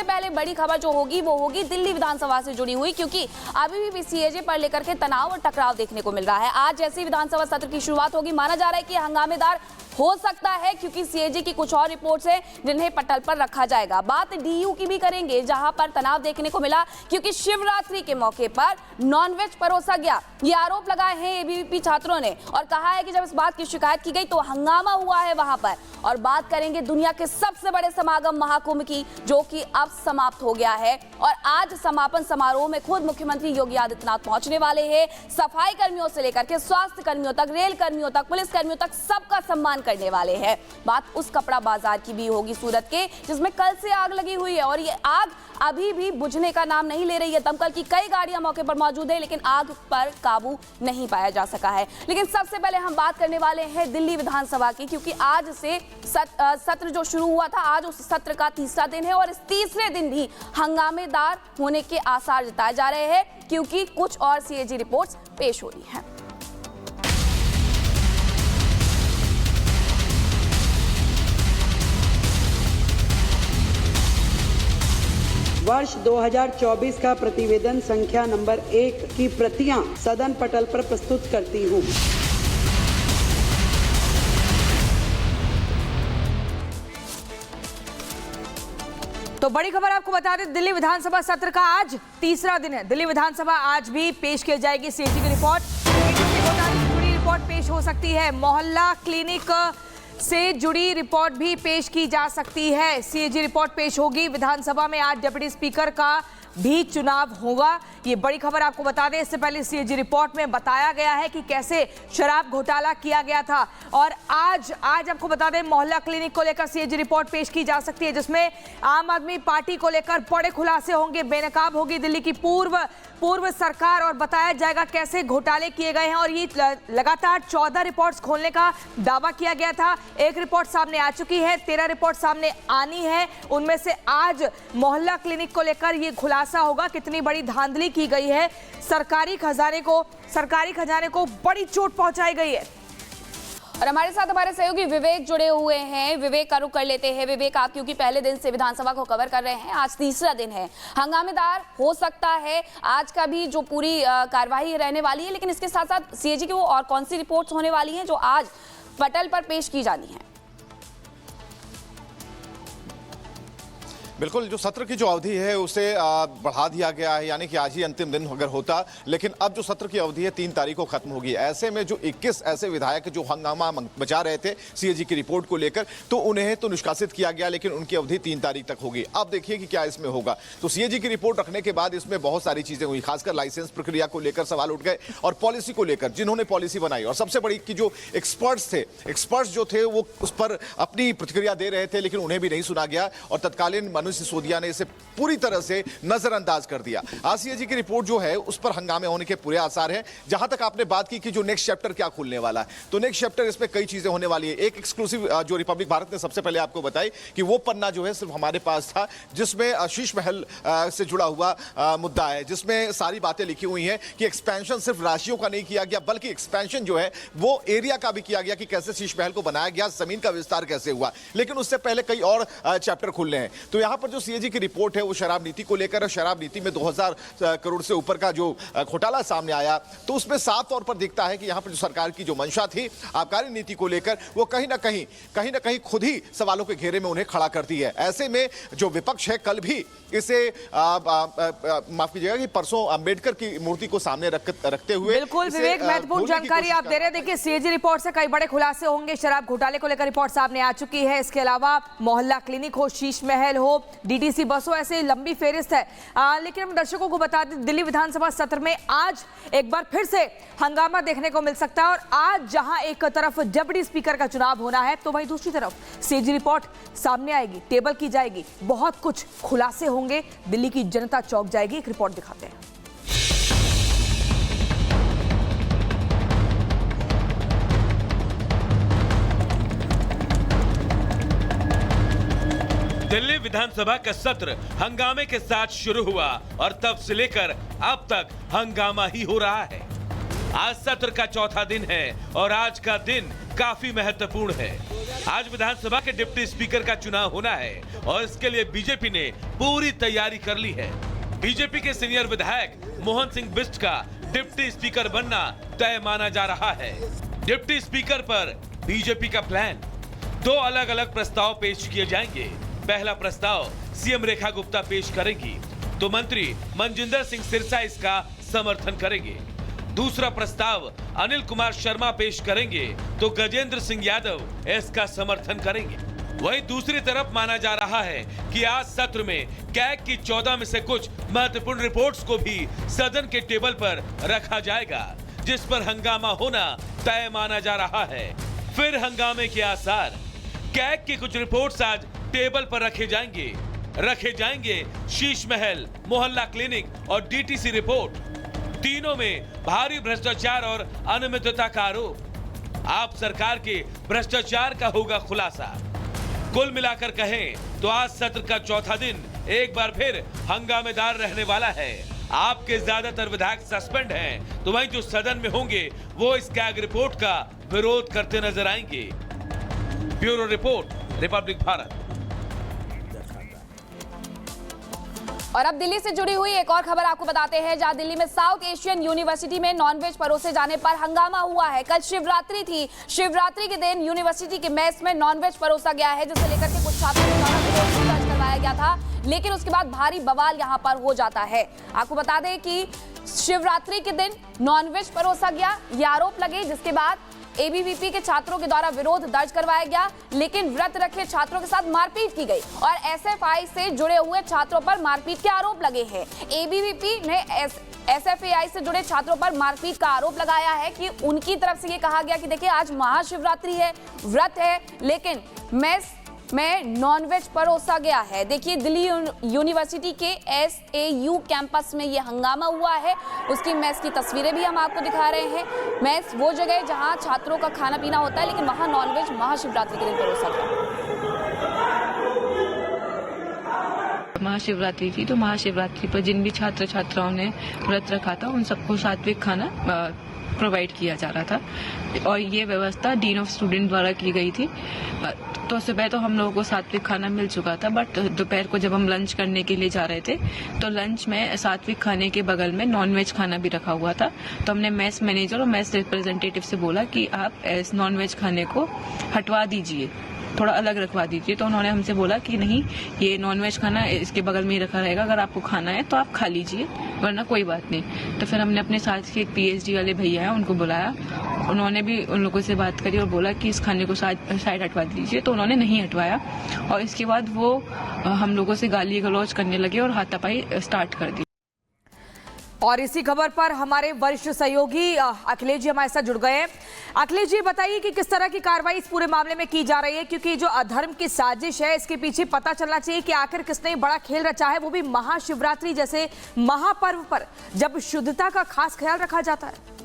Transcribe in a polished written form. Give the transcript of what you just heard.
सबसे पहले बड़ी खबर जो होगी वो होगी दिल्ली विधानसभा से जुड़ी हुई, क्योंकि अभी भी सीएजी पर लेकर के तनाव और टकराव देखने को मिल रहा है। आज जैसे विधानसभा सत्र की शुरुआत होगी, माना जा रहा है कि हंगामेदार हो सकता है, क्योंकि सीएजी की कुछ और रिपोर्ट्स हैं जिन्हें पटल पर रखा जाएगा। बात डीयू की भी करेंगे, जहां पर तनाव देखने को मिला क्योंकि शिवरात्रि के मौके पर नॉनवेज परोसा गया। ये आरोप लगाए हैं एबीवीपी छात्रों ने और कहा है कि जब इस बात की शिकायत की गई तो हंगामा हुआ है वहां पर। और बात करेंगे दुनिया के सबसे बड़े समागम महाकुंभ की, जो कि अब समाप्त हो गया है और आज समापन समारोह में खुद मुख्यमंत्री योगी आदित्यनाथ पहुंचने वाले हैं। सफाई कर्मियों से लेकर के स्वास्थ्य कर्मियों तक, रेल कर्मियों तक, पुलिस कर्मियों तक सबका सम्मान करने वाले हैं। बात उस कपड़ा बाजार की भी होगी सूरत के, जिसमें कल से आग लगी हुई है और ये आग अभी भी बुझने का नाम नहीं ले रही है। दमकल की कई गाड़ियां मौके पर मौजूद है, लेकिन आग पर काबू नहीं पाया जा सका है। लेकिन सबसे पहले हम बात करने वाले हैं दिल्ली विधानसभा की, क्योंकि आज से सत्र जो शुरू हुआ था, आज उस सत्र का तीसरा दिन है और इस तीसरे दिन भी हंगामेदार होने के आसार जताए जा रहे हैं, क्योंकि कुछ और सीएजी रिपोर्ट्स पेश हो रही हैं। वर्ष 2024 का प्रतिवेदन संख्या नंबर 1 की प्रतियां सदन पटल पर प्रस्तुत करती हूँ। तो बड़ी खबर आपको बता दें, दिल्ली विधानसभा सत्र का आज तीसरा दिन है। दिल्ली विधानसभा आज भी पेश की जाएगी सीएजी की रिपोर्ट। जुड़ी रिपोर्ट पेश हो सकती है। मोहल्ला क्लिनिक से जुड़ी रिपोर्ट भी पेश की जा सकती है। सीएजी रिपोर्ट पेश होगी। विधानसभा में आज डिप्टी स्पीकर का भी चुनाव होगा। ये बड़ी खबर आपको बता दें। इससे पहले सीएजी रिपोर्ट में बताया गया है कि कैसे शराब घोटाला किया गया था और आज आपको बता दें मोहल्ला क्लिनिक को लेकर सीएजी रिपोर्ट पेश की जा सकती है, जिसमें आम आदमी पार्टी को लेकर बड़े खुलासे होंगे। बेनकाब होगी दिल्ली की पूर्व सरकार और बताया जाएगा कैसे घोटाले किए गए हैं। और ये लगातार 14 रिपोर्ट्स खोलने का दावा किया गया था। एक रिपोर्ट सामने आ चुकी है, 13 रिपोर्ट सामने आनी है। उनमें से आज मोहल्ला क्लिनिक को लेकर ये खुलासा होगा कितनी बड़ी धांधली की गई है। सरकारी खजाने को बड़ी चोट पहुंचाई गई है। और हमारे साथ हमारे सहयोगी विवेक जुड़े हुए हैं। विवेक का रुख कर लेते हैं। विवेक, आप क्योंकि पहले दिन से विधानसभा को कवर कर रहे हैं, आज तीसरा दिन है, हंगामेदार हो सकता है आज का भी जो पूरी कार्यवाही रहने वाली है, लेकिन इसके साथ साथ सीएजी की वो और कौन सी रिपोर्ट्स होने वाली हैं जो आज पटल पर पेश की जानी है? बिल्कुल, जो सत्र की जो अवधि है उसे बढ़ा दिया गया है, यानी कि आज ही अंतिम दिन अगर होता, लेकिन अब जो सत्र की अवधि है 3 तारीख को खत्म होगी। ऐसे में जो 21 ऐसे विधायक जो हंगामा मचा रहे थे सीएजी की रिपोर्ट को लेकर, तो उन्हें तो निष्कासित किया गया, लेकिन उनकी अवधि 3 तारीख तक होगी। अब देखिए कि क्या इसमें होगा। तो सीएजी की रिपोर्ट रखने के बाद इसमें बहुत सारी चीजें हुई, खासकर लाइसेंस प्रक्रिया को लेकर सवाल उठ गए और पॉलिसी को लेकर जिन्होंने पॉलिसी बनाई, और सबसे बड़ी कि जो एक्सपर्ट्स जो थे वो उस पर अपनी प्रतिक्रिया दे रहे थे, लेकिन उन्हें भी नहीं सुना गया और तत्कालीन मनोज सिसोदिया ने इसे पूरी तरह से नजरअंदाज कर दिया। सीएजी की रिपोर्ट जो है उस पर हंगामे होने के पूरे आसार हैं। जहां तक आपने बात की कि जो नेक्स्ट चैप्टर क्या खुलने वाला है, तो नेक्स्ट चैप्टर इसमें कई चीजें होने वाली है। एक एक्सक्लूसिव जो रिपब्लिक भारत ने सबसे पहले आपको बताई कि वो पन्ना जो है सिर्फ हमारे पास था, जिसमें शीश महल से जुड़ा हुआ मुद्दा है, जिसमें सारी बातें लिखी हुई हैं कि एक्सपेंशन सिर्फ राशियों का नहीं किया गया, बल्कि एक्सपेंशन जो है वो एरिया का भी किया गया कि कैसे शीश महल को बनाया गया, जमीन का विस्तार कैसे हुआ। लेकिन उससे पहले कई और चैप्टर खुलने हैं। तो यहां पर जो सीएजी की रिपोर्ट है वो शराब नीति को लेकर, शराब नीति में 2000 करोड़ से ऊपर का जो घोटाला सामने आया, तो उसमें साफ तौर पर दिखता है कि यहां पर जो सरकार की जो मंशा थी आबकारी नीति को लेकर, वो कहीं ना कहीं खुद ही सवालों के घेरे में उन्हें खड़ा करती है। ऐसे में जो विपक्ष है कल भी इसे माफ कीजिएगा कि परसों अंबेडकर की मूर्ति को सामने रखते हुए, बिल्कुल विवेक, महत्वपूर्ण जानकारी आप दे रहे हैं। देखिए सीएजी रिपोर्ट से कई बड़े खुलासे होंगे। शराब घोटाले को लेकर रिपोर्ट सामने आ चुकी है। इसके अलावा मोहल्ला क्लिनिक हो, शीश महल हो, डीटीसी बस हो, ऐसे लंबी फेरिस्त है। लेकिन हम दर्शकों को बता दें, दिल्ली विधानसभा सत्र में आज एक बार फिर से हंगामा देखने को मिल सकता है। और आज जहां एक तरफ डिप्टी स्पीकर का चुनाव होना है, तो वहीं दूसरी तरफ सीएजी रिपोर्ट सामने आएगी, टेबल की जाएगी, बहुत कुछ खुलासे होंगे, दिल्ली की जनता चौंक जाएगी। एक रिपोर्ट दिखाते हैं। दिल्ली विधानसभा का सत्र हंगामे के साथ शुरू हुआ और तब से लेकर अब तक हंगामा ही हो रहा है। आज सत्र का चौथा दिन है और आज का दिन काफी महत्वपूर्ण है। आज विधानसभा के डिप्टी स्पीकर का चुनाव होना है और इसके लिए बीजेपी ने पूरी तैयारी कर ली है। बीजेपी के सीनियर विधायक मोहन सिंह बिष्ट का डिप्टी स्पीकर बनना तय माना जा रहा है। डिप्टी स्पीकर पर बीजेपी का प्लान, 2 अलग अलग प्रस्ताव पेश किए जाएंगे। पहला प्रस्ताव सीएम रेखा गुप्ता पेश करेंगी तो मंत्री मनजिंदर सिंह सिरसा इसका समर्थन करेंगे। दूसरा प्रस्ताव अनिल कुमार शर्मा पेश करेंगे तो गजेंद्र सिंह यादव इसका समर्थन करेंगे। वहीं दूसरी तरफ माना जा रहा है कि आज सत्र में कैग की 14 में से कुछ महत्वपूर्ण रिपोर्ट्स को भी सदन के टेबल पर रखा जाएगा, जिस पर हंगामा होना तय माना जा रहा है। फिर हंगामे के आसार। कैग की कुछ रिपोर्ट्स आज टेबल पर रखे जाएंगे शीश महल, मोहल्ला क्लिनिक और डीटीसी रिपोर्ट। तीनों में भारी भ्रष्टाचार और अनियमितता का आरोप। आप सरकार के भ्रष्टाचार का होगा खुलासा। कुल मिलाकर कहें तो आज सत्र का चौथा दिन एक बार फिर हंगामेदार रहने वाला है। आपके ज्यादातर विधायक सस्पेंड हैं, तो वहीं जो सदन में होंगे वो इस कैग रिपोर्ट का विरोध करते नजर आएंगे। Bureau report, Republic Bharat. और अब दिल्ली से जुड़ी हुई एक और खबर आपको बताते हैं, जहां दिल्ली में साउथ एशियन यूनिवर्सिटी में नॉनवेज परोसे जाने पर हंगामा हुआ है। कल शिवरात्रि थी। शिवरात्रि के दिन यूनिवर्सिटी के मेस में नॉनवेज परोसा गया है, जिसे लेकर के कुछ छात्रों द्वारा विरोध दर्ज करवाया गया था, लेकिन उसके बाद भारी बवाल यहां पर हो जाता है। आपको बता दें कि शिवरात्रि के दिन नॉनवेज परोसा गया, ये आरोप लगे, जिसके बाद एबीवीपी के छात्रों के द्वारा विरोध दर्ज करवाया गया, लेकिन व्रत रखे छात्रों के साथ मारपीट की गई और एसएफआई से जुड़े हुए छात्रों पर मारपीट के आरोप लगे हैं। एबीवीपी ने एसएफआई से जुड़े छात्रों पर मारपीट का आरोप लगाया है कि उनकी तरफ से ये कहा गया कि देखिए आज महाशिवरात्रि है, व्रत है, लेकिन मेस में नॉनवेज परोसा गया है। देखिए दिल्ली यूनिवर्सिटी के एसएयू कैंपस में ये हंगामा हुआ है, उसकी मेस की तस्वीरें भी हम आपको दिखा रहे हैं। मेस वो जगह है जहां छात्रों का खाना पीना होता है, लेकिन वहां नॉनवेज महाशिवरात्रि के दिन परोसा गया। महाशिवरात्रि थी तो महाशिवरात्रि पर जिन भी छात्र छात्राओं ने व्रत रखा था उन सबको सात्विक खाना प्रोवाइड किया जा रहा था और ये व्यवस्था डीन ऑफ स्टूडेंट द्वारा की गई थी। तो सुबह तो हम लोगों को सात्विक खाना मिल चुका था, बट दोपहर को जब हम लंच करने के लिए जा रहे थे तो लंच में सात्विक खाने के बगल में नॉनवेज खाना भी रखा हुआ था। तो हमने मेस मैनेजर और मेस रिप्रेजेंटेटिव से बोला कि आप इस नॉनवेज खाने को हटवा दीजिए, थोड़ा अलग रखवा दीजिए। तो उन्होंने हमसे बोला कि नहीं, ये नॉनवेज खाना इसके बगल में ही रखा रहेगा, अगर आपको खाना है तो आप खा लीजिए, वरना कोई बात नहीं। तो फिर हमने अपने साथ के एक पीएचडी वाले भैया हैं उनको बुलाया, उन्होंने भी उन लोगों से बात करी और बोला कि इस खाने को साइड हटवा दीजिए, तो उन्होंने नहीं हटवाया और इसके बाद वो हम लोगों से गाली गलौज करने लगे और हाथापाई स्टार्ट कर दी। और इसी खबर पर हमारे वरिष्ठ सहयोगी अखिलेश जी हमारे साथ जुड़ गए हैं। अखिलेश जी बताइए कि किस तरह की कार्रवाई इस पूरे मामले में की जा रही है, क्योंकि जो अधर्म की साजिश है इसके पीछे पता चलना चाहिए कि आखिर किसने बड़ा खेल रचा है, वो भी महाशिवरात्रि जैसे महापर्व पर, जब शुद्धता का खास ख्याल रखा जाता है।